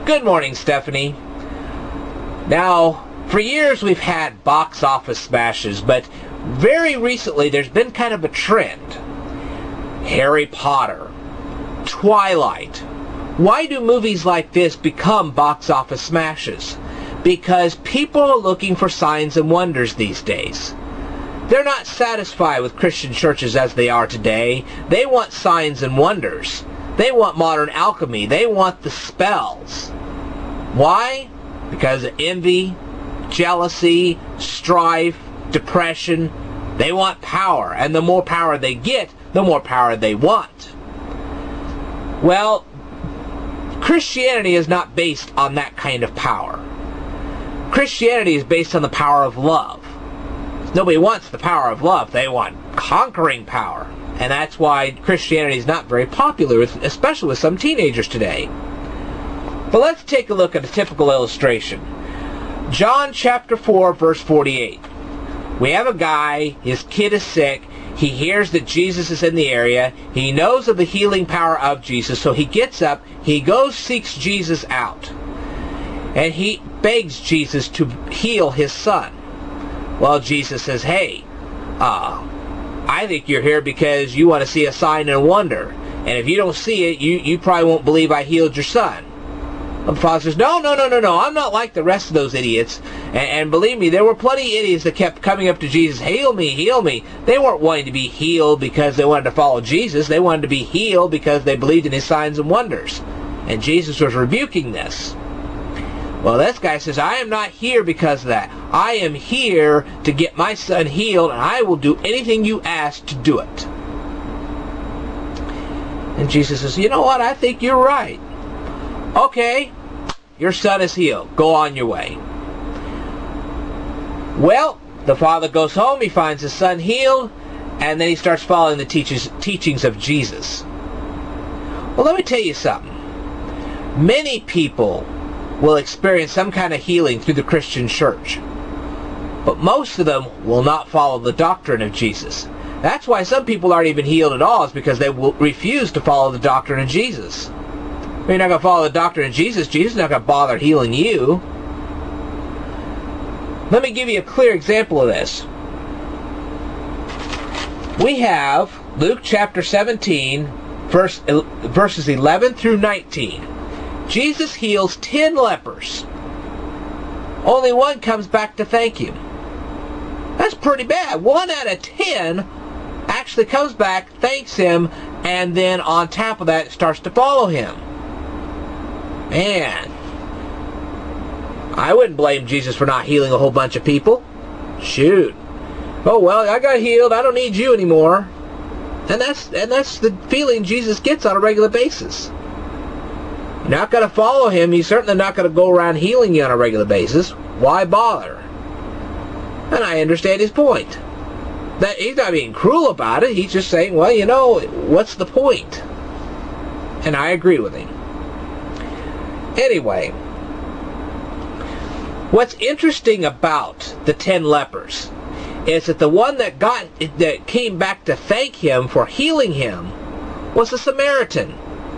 Good morning, Stephanie. Now, for years we've had box office smashes, but very recently there's been kind of a trend. Harry Potter, Twilight. Why do movies like this become box office smashes? Because people are looking for signs and wonders these days. They're not satisfied with Christian churches as they are today. They want signs and wonders. They want modern alchemy. They want the spells. Why? Because of envy, jealousy, strife, depression. They want power, and the more power they get, the more power they want. Well, Christianity is not based on that kind of power. Christianity is based on the power of love. Nobody wants the power of love. They want conquering power. And that's why Christianity is not very popular, especially with some teenagers today. But let's take a look at a typical illustration. John chapter 4, verse 48. We have a guy, his kid is sick. He hears that Jesus is in the area. He knows of the healing power of Jesus. So he gets up, he goes, seeks Jesus out. And he begs Jesus to heal his son. Well, Jesus says, hey, I think you're here because you want to see a sign and a wonder. And if you don't see it, you probably won't believe I healed your son. And the father says, no, I'm not like the rest of those idiots. And believe me, there were plenty of idiots that kept coming up to Jesus, heal me, heal me. They weren't wanting to be healed because they wanted to follow Jesus. They wanted to be healed because they believed in his signs and wonders. And Jesus was rebuking this. Well, this guy says, I am not here because of that. I am here to get my son healed, and I will do anything you ask to do it. And Jesus says, you know what? I think you're right. Okay, your son is healed. Go on your way. Well, the father goes home. He finds his son healed, and then he starts following the teachings of Jesus. Well, let me tell you something. Many people will experience some kind of healing through the Christian church. But most of them will not follow the doctrine of Jesus. That's why some people aren't even healed at all, is because they will refuse to follow the doctrine of Jesus. If you're not going to follow the doctrine of Jesus, Jesus is not going to bother healing you. Let me give you a clear example of this. We have Luke chapter 17, verses 11 through 19. Jesus heals 10 lepers. Only one comes back to thank him. That's pretty bad. 1 out of 10 actually comes back, thanks him, and then on top of that starts to follow him. Man, I wouldn't blame Jesus for not healing a whole bunch of people. Shoot. Oh, well, I got healed. I don't need you anymore. And that's the feeling Jesus gets on a regular basis. You're not going to follow him. He's certainly not going to go around healing you on a regular basis. Why bother? And I understand his point. That he's not being cruel about it. He's just saying, well, you know, what's the point? And I agree with him. Anyway, what's interesting about the 10 lepers is that the one that came back to thank him for healing him was a Samaritan.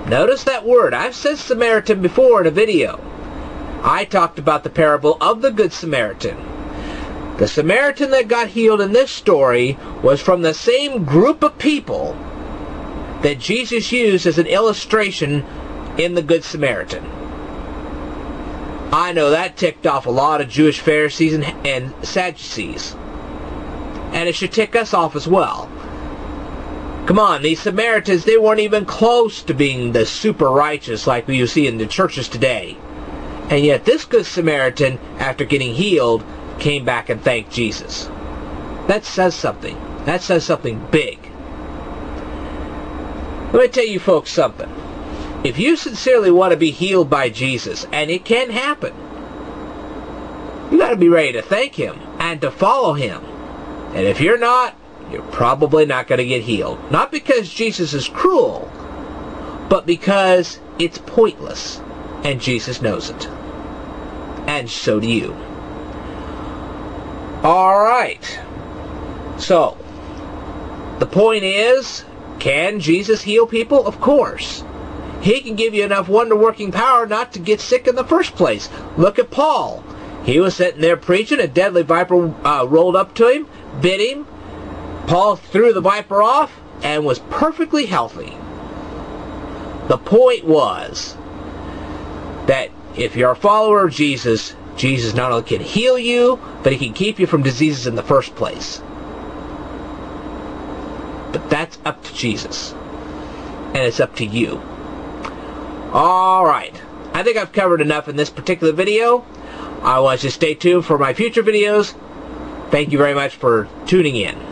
Notice that word. I've said Samaritan before in a video. I talked about the parable of the Good Samaritan. The Samaritan that got healed in this story was from the same group of people that Jesus used as an illustration in the Good Samaritan. I know that ticked off a lot of Jewish Pharisees and Sadducees. And it should tick us off as well. Come on, these Samaritans, they weren't even close to being the super righteous like you see in the churches today. And yet this Good Samaritan, after getting healed, came back and thanked Jesus. That says something. That says something big. Let me tell you folks something. If you sincerely want to be healed by Jesus, and it can happen, you got to be ready to thank him and to follow him. And if you're not, you're probably not going to get healed. Not because Jesus is cruel, but because it's pointless. And Jesus knows it. And so do you. Alright. So, the point is, can Jesus heal people? Of course. He can give you enough wonder-working power not to get sick in the first place. Look at Paul. He was sitting there preaching. A deadly viper rolled up to him, bit him. Paul threw the viper off and was perfectly healthy. The point was that if you're a follower of Jesus, Jesus not only can heal you, but he can keep you from diseases in the first place. But that's up to Jesus. And it's up to you. Alright. I think I've covered enough in this particular video. I want you to stay tuned for my future videos. Thank you very much for tuning in.